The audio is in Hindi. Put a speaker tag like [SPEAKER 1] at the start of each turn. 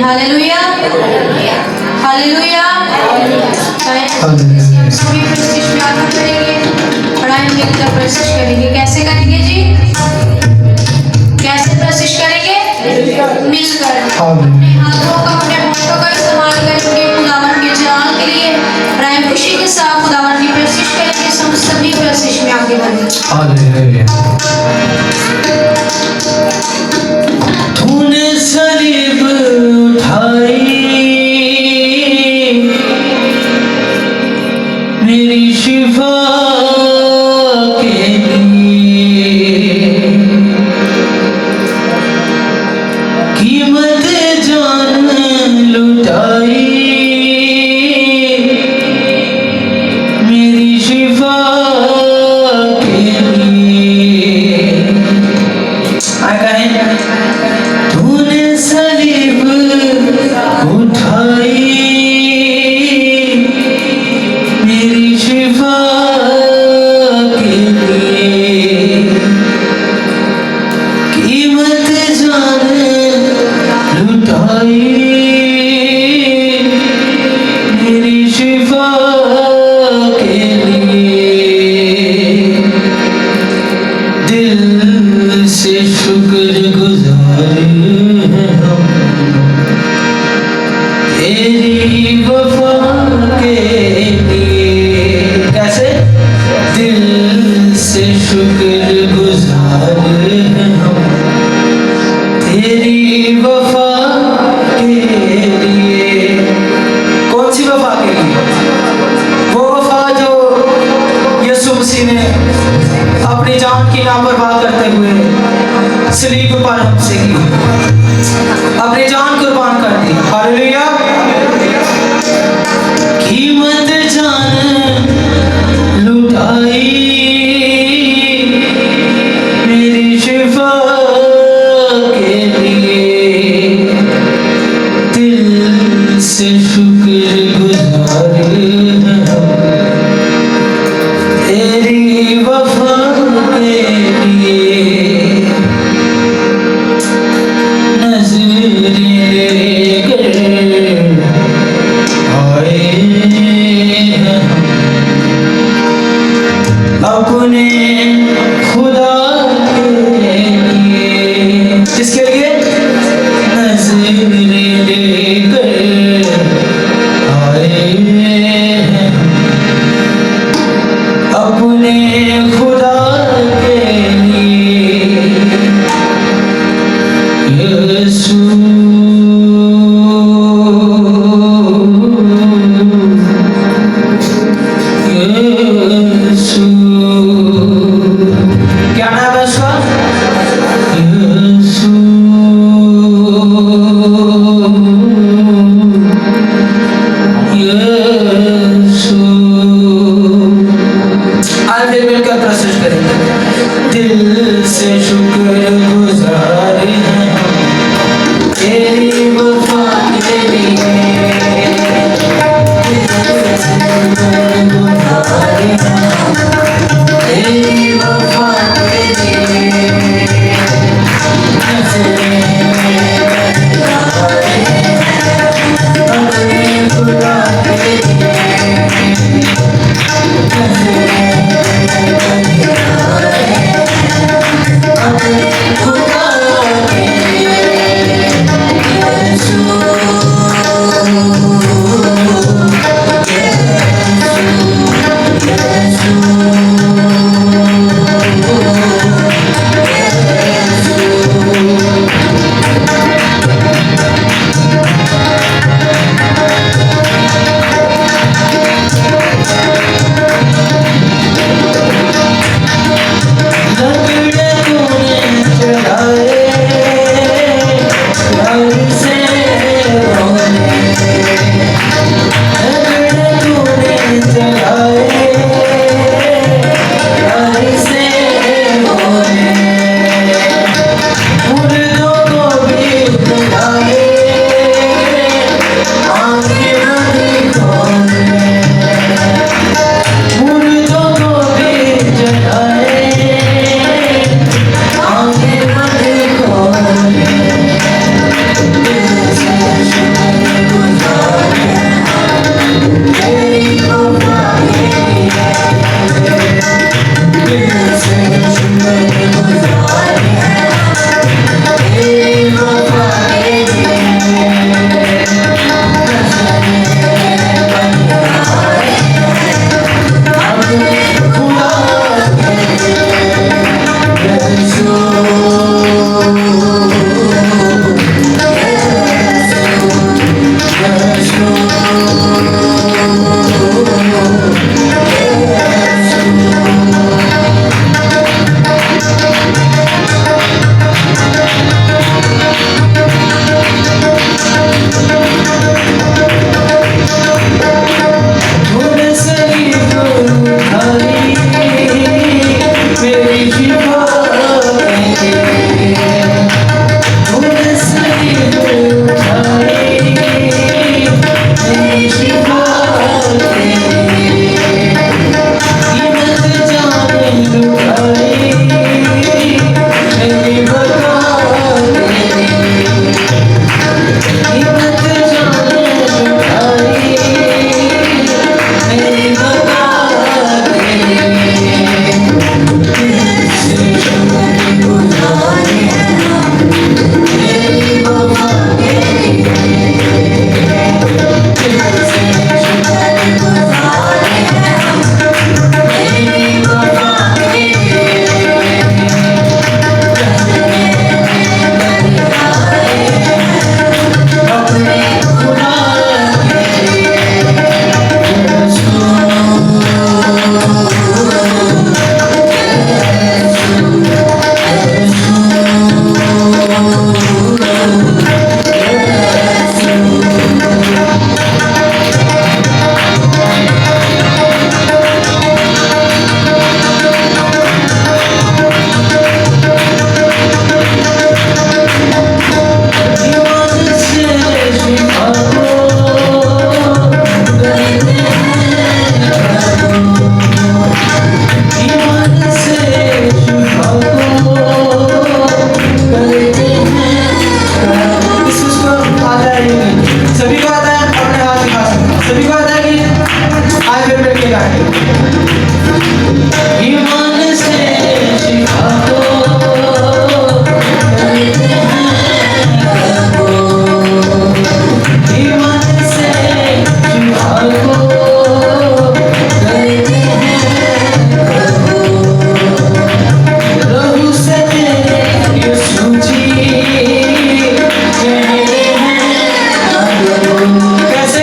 [SPEAKER 1] Hallelujah, hallelujah. सभी प्रशिश प्रार्थना करेंगे, पढ़ाई मिलकर प्रशिश करेंगे। कैसे करेंगे जी? कैसे प्रशिश करेंगे? मिलकर अपने हाथों का, अपने होठों का इस्तेमाल करेंगे खुदावन के जलाल के लिए। पढ़ाई खुशी के साथ खुदावन की प्रशिश करेंगे। हम सभी प्रशिश में आगे बढ़ेंगे।
[SPEAKER 2] हालेलुया। तूने सलीब उठाई मेरी शिफा के लिए, कीमत जान लुटाई मेरी शिफा के लिए। तूने सलीब उठाई मेरी शिफा के लिए, कीमत जान लुटाई मेरी शिफा के लिए। दिल से शुक्रगुजार हैं हम तेरी वफा के लिए। कैसे? दिल से शुक्रगुजार हैं हम तेरी वफा के लिए। कौन सी वफा के लिए? वो वफा जो यीशु मसीह ने अपनी जान की लापरवाह करते हुए सलीब पर हमसे की, अपनी जान कुर्बान कर दी। हालेलुया। कीमत जान लुटाई मेरी शिफा के लिए, दिल से शुक्रगुजार हैं हम तेरी वफा के लिए। नज़रें लेकर आए हैं अपने खुदा के लिए। किसके लिए? नज़रें लेकर सभी को आता है कि आज फिर मिलके गाएंगे। ईमान से शिफा को ईमान से शिफा को रहू से यीशु जी कहते हैं कैसे